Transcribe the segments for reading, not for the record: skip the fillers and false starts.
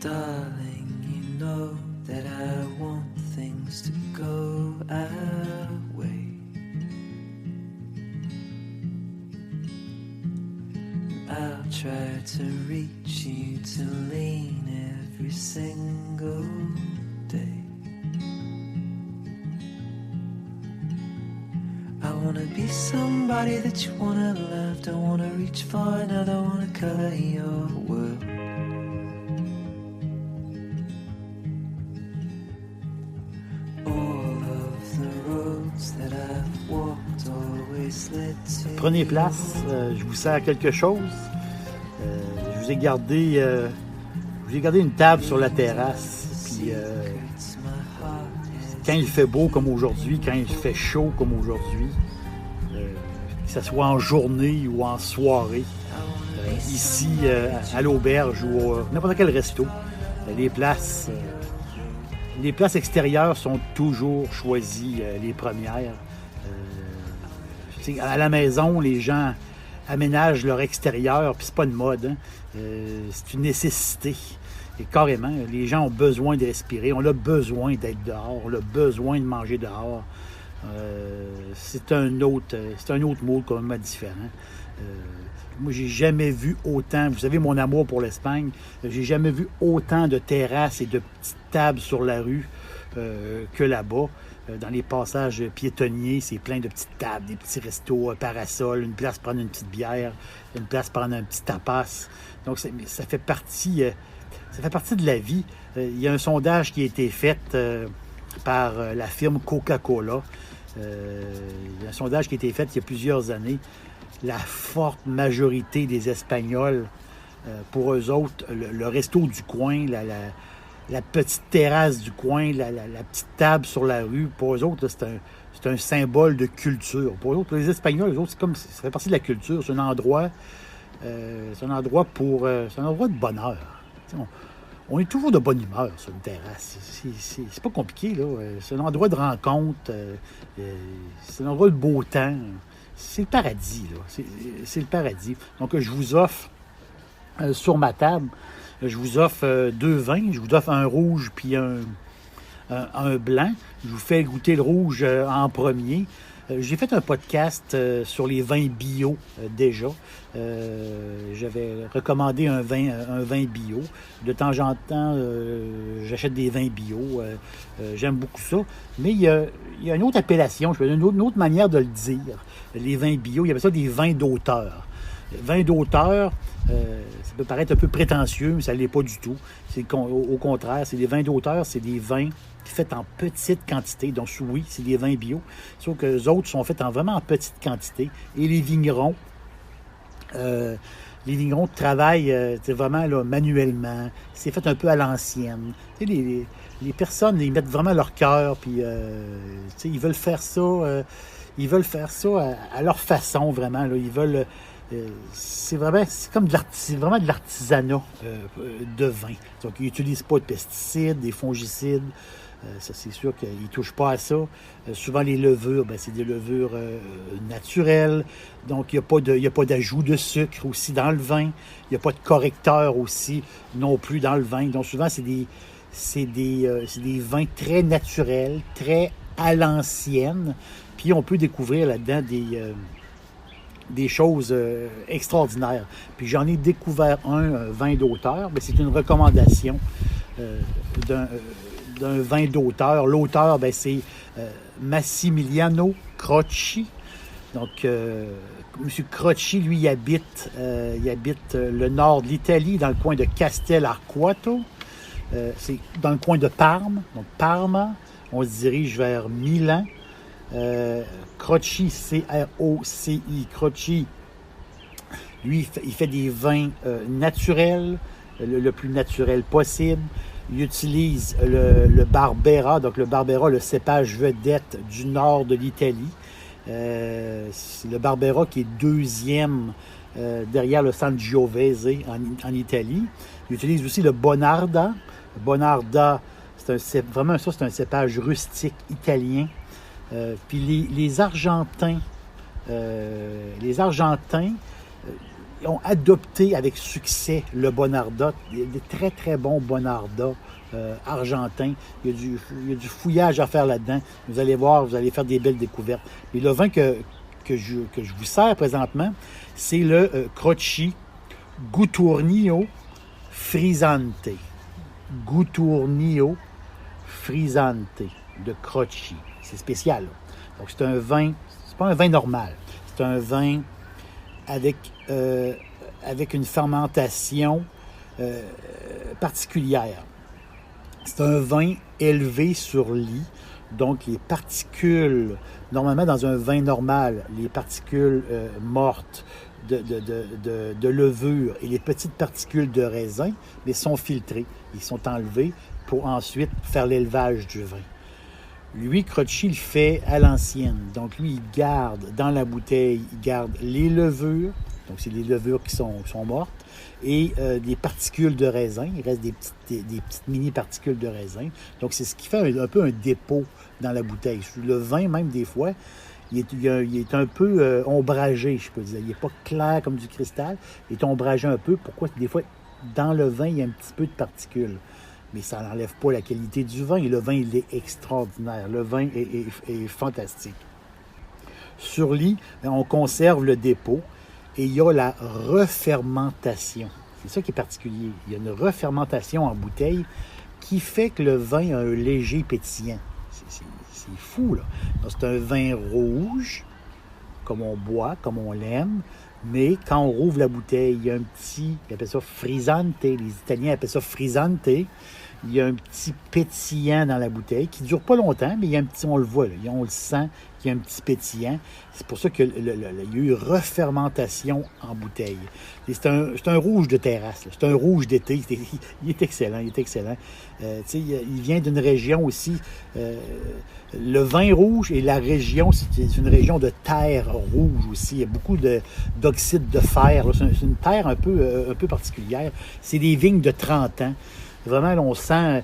Darling, you know that I want things to go our way. I'll try to reach you, to lean every single day. I wanna be somebody that you wanna love. Don't wanna reach far, another wanna color your world. Prenez place, je vous sers quelque chose. Je vous ai gardé une table sur la terrasse. Puis quand il fait beau comme aujourd'hui, quand il fait chaud comme aujourd'hui, que ce soit en journée ou en soirée, ici à l'auberge ou n'importe quel resto, les places extérieures sont toujours choisies les premières. À la maison, les gens aménagent leur extérieur, puis c'est pas une mode, hein? C'est une nécessité. Et carrément, les gens ont besoin de respirer, on a besoin d'être dehors, on a besoin de manger dehors. C'est un autre mode complètement différent. Moi, j'ai jamais vu autant, vous savez mon amour pour l'Espagne, j'ai jamais vu autant de terrasses et de petites tables sur la rue que là-bas. Dans les passages piétonniers, c'est plein de petites tables, des petits restos, parasols, une place pour prendre une petite bière, une place pour prendre un petit tapas. Donc, ça fait partie de la vie. Il y a un sondage qui a été fait par la firme Coca-Cola. Il y a un sondage qui a été fait il y a plusieurs années. La forte majorité des Espagnols, pour eux autres, le resto du coin, la petite terrasse du coin, la petite table sur la rue, pour eux autres, là, c'est un symbole de culture. Pour eux autres, pour les Espagnols, eux autres, c'est comme ça fait partie de la culture. C'est un endroit de bonheur. On est toujours de bonne humeur sur une terrasse. C'est pas compliqué, là. C'est un endroit de rencontre. C'est un endroit de beau temps. C'est le paradis, là. C'est le paradis. Donc, je vous offre sur ma table, je vous offre 2 vins. Je vous offre un rouge puis un blanc. Je vous fais goûter le rouge en premier. J'ai fait un podcast sur les vins bio déjà. J'avais recommandé un vin bio. De temps en temps, j'achète des vins bio. J'aime beaucoup ça. Mais il y a une autre appellation, une autre manière de le dire. Les vins bio, il y avait ça des vins d'auteur. Vin d'auteur, ça peut paraître un peu prétentieux, mais ça ne l'est pas du tout. Au contraire, c'est des vins d'auteur, c'est des vins faits en petite quantité. Donc oui, c'est des vins bio, sauf que les autres sont faits vraiment en petite quantité. Et les vignerons travaillent vraiment là, manuellement. C'est fait un peu à l'ancienne. Les personnes, ils mettent vraiment leur cœur, puis ils veulent faire ça. Ils veulent faire ça à leur façon, vraiment. Là. Ils veulent. C'est vraiment de l'artisanat de vin. Donc, ils n'utilisent pas de pesticides, des fongicides. Ça, c'est sûr qu'ils ne touchent pas à ça. Souvent, les levures, c'est des levures naturelles. Donc, il n'y a pas d'ajout de sucre aussi dans le vin. Il n'y a pas de correcteur aussi non plus dans le vin. Donc, souvent, c'est des vins très naturels, très à l'ancienne. Puis, on peut découvrir là-dedans des choses extraordinaires. Puis j'en ai découvert un vin d'auteur, mais c'est une recommandation d'un vin d'auteur. L'auteur, c'est Massimiliano Crocchi. Donc, M. Crocchi, lui, il habite le nord de l'Italie, dans le coin de Castell'Arquato. C'est dans le coin de Parme. Donc, Parma, on se dirige vers Milan. Crocchi, C-R-O-C-I, Crocchi, lui, il fait des vins naturels, le plus naturel possible. Il utilise le Barbera, donc le Barbera, le cépage vedette du nord de l'Italie. C'est le Barbera qui est deuxième derrière le Sangiovese en Italie. Il utilise aussi le Bonarda. Le Bonarda, c'est un cépage rustique italien. Puis les Argentins, ont adopté avec succès le Bonarda, des très très bons Bonarda argentins. Il y a du fouillage à faire là-dedans. Vous allez voir, vous allez faire des belles découvertes. Et le vin que je vous sers présentement, c'est le Crocchi Guturnio Frizzante. Guturnio Frizzante de Crocchi. C'est spécial. Là. Donc, c'est un vin, c'est pas un vin normal. C'est un vin avec une fermentation particulière. C'est un vin élevé sur lit. Donc, les particules, normalement, dans un vin normal, les particules mortes de levure et les petites particules de raisin, mais sont filtrées. Ils sont enlevés pour ensuite faire l'élevage du vin. Lui, Crocchi, le fait à l'ancienne. Donc, lui, il garde dans la bouteille, il garde les levures. Donc, c'est les levures qui sont mortes. Et des particules de raisin. Il reste des petites mini-particules de raisin. Donc, c'est ce qui fait un peu un dépôt dans la bouteille. Le vin, même des fois, il est un peu ombragé, je peux dire. Il n'est pas clair comme du cristal. Il est ombragé un peu. Pourquoi? Des fois, dans le vin, il y a un petit peu de particules. Mais ça n'enlève pas la qualité du vin. Et le vin, il est extraordinaire. Le vin est fantastique. Sur lit, on conserve le dépôt. Et il y a la refermentation. C'est ça qui est particulier. Il y a une refermentation en bouteille qui fait que le vin a un léger pétillant. C'est fou, là. Donc, c'est un vin rouge, comme on boit, comme on l'aime, mais quand on rouvre la bouteille, il y a un petit, ils appellent ça frizzante, les Italiens appellent ça frizzante. Il y a un petit pétillant dans la bouteille qui ne dure pas longtemps, mais il y a un petit, on le voit, là, on le sent qu'il y a un petit pétillant. C'est pour ça qu'il y a eu refermentation en bouteille. C'est un rouge de terrasse, là. C'est un rouge d'été. Il est excellent, il est excellent. Il vient d'une région aussi. Le vin rouge et la région, c'est une région de terre rouge aussi. Il y a beaucoup d'oxyde de fer. Là. C'est une terre un peu particulière. C'est des vignes de 30 ans. Vraiment, là, on sent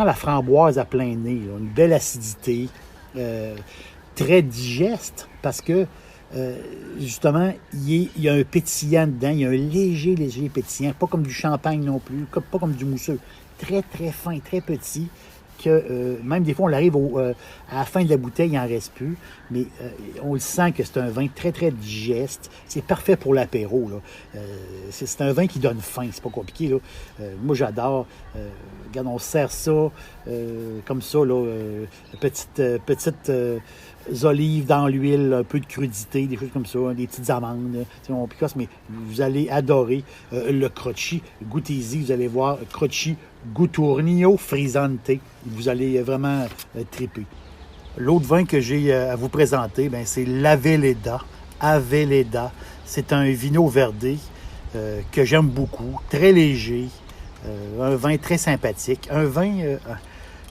la framboise à plein nez. Là. Une belle acidité, très digeste parce que, justement, il y a un pétillant dedans. Il y a un léger pétillant. Pas comme du champagne non plus, pas comme du mousseux. Très, très fin, très petit. Que même des fois, on arrive à la fin de la bouteille, il n'en reste plus. Mais on le sent que c'est un vin très, très digeste. C'est parfait pour l'apéro. Là. C'est un vin qui donne faim. C'est pas compliqué. Là. Moi, j'adore. Regarde, on sert ça comme ça. Là, petites olives dans l'huile, un peu de crudité, des choses comme ça, des petites amandes. On picosse, mais vous allez adorer le Crocchi. Goûtez-y, vous allez voir Crocchi Guturnio Frizzante. Vous allez vraiment triper. L'autre vin que j'ai à vous présenter, c'est l'Aveleda. Aveleda, c'est un vino verdé que j'aime beaucoup, très léger, un vin très sympathique, un vin,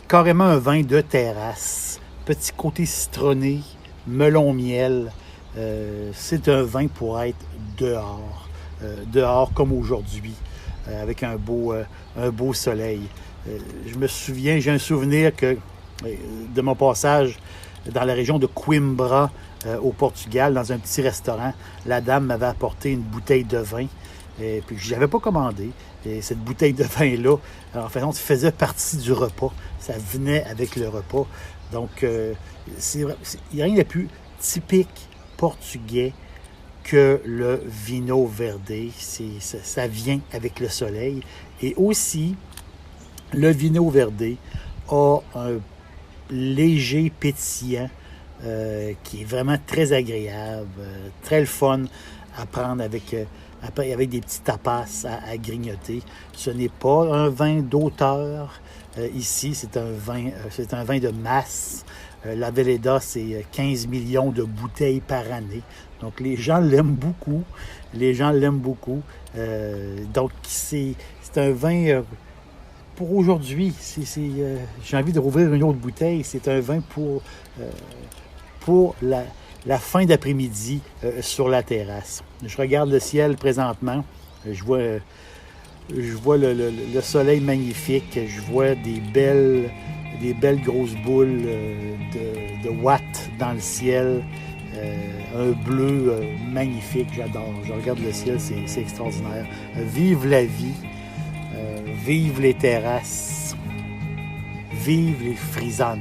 carrément un vin de terrasse, petit côté citronné, melon-miel. C'est un vin pour être dehors comme aujourd'hui, avec un beau soleil. Je me souviens, j'ai un souvenir de mon passage dans la région de Coimbra, au Portugal, dans un petit restaurant. La dame m'avait apporté une bouteille de vin, et puis je n'avais pas commandé. Et cette bouteille de vin-là, en fait, faisait partie du repas. Ça venait avec le repas. Donc, il n'y a rien de plus typique portugais que le vino verde. Ça vient avec le soleil. Et aussi, le vino verde a un léger pétillant qui est vraiment très agréable, très le fun à prendre avec des petits tapas à grignoter. Ce n'est pas un vin d'auteur. Ici, c'est un vin de masse. L'Aveleda, c'est 15 millions de bouteilles par année. Donc, les gens l'aiment beaucoup. Donc, c'est un vin pour aujourd'hui. J'ai envie de rouvrir une autre bouteille. C'est un vin pour la fin d'après-midi sur la terrasse. Je regarde le ciel présentement. Je vois le soleil magnifique. Je vois des belles grosses boules de watts dans le ciel. un bleu magnifique, j'adore. Je regarde le ciel, c'est extraordinaire. Vive la vie, vive les terrasses, vive les frisantes.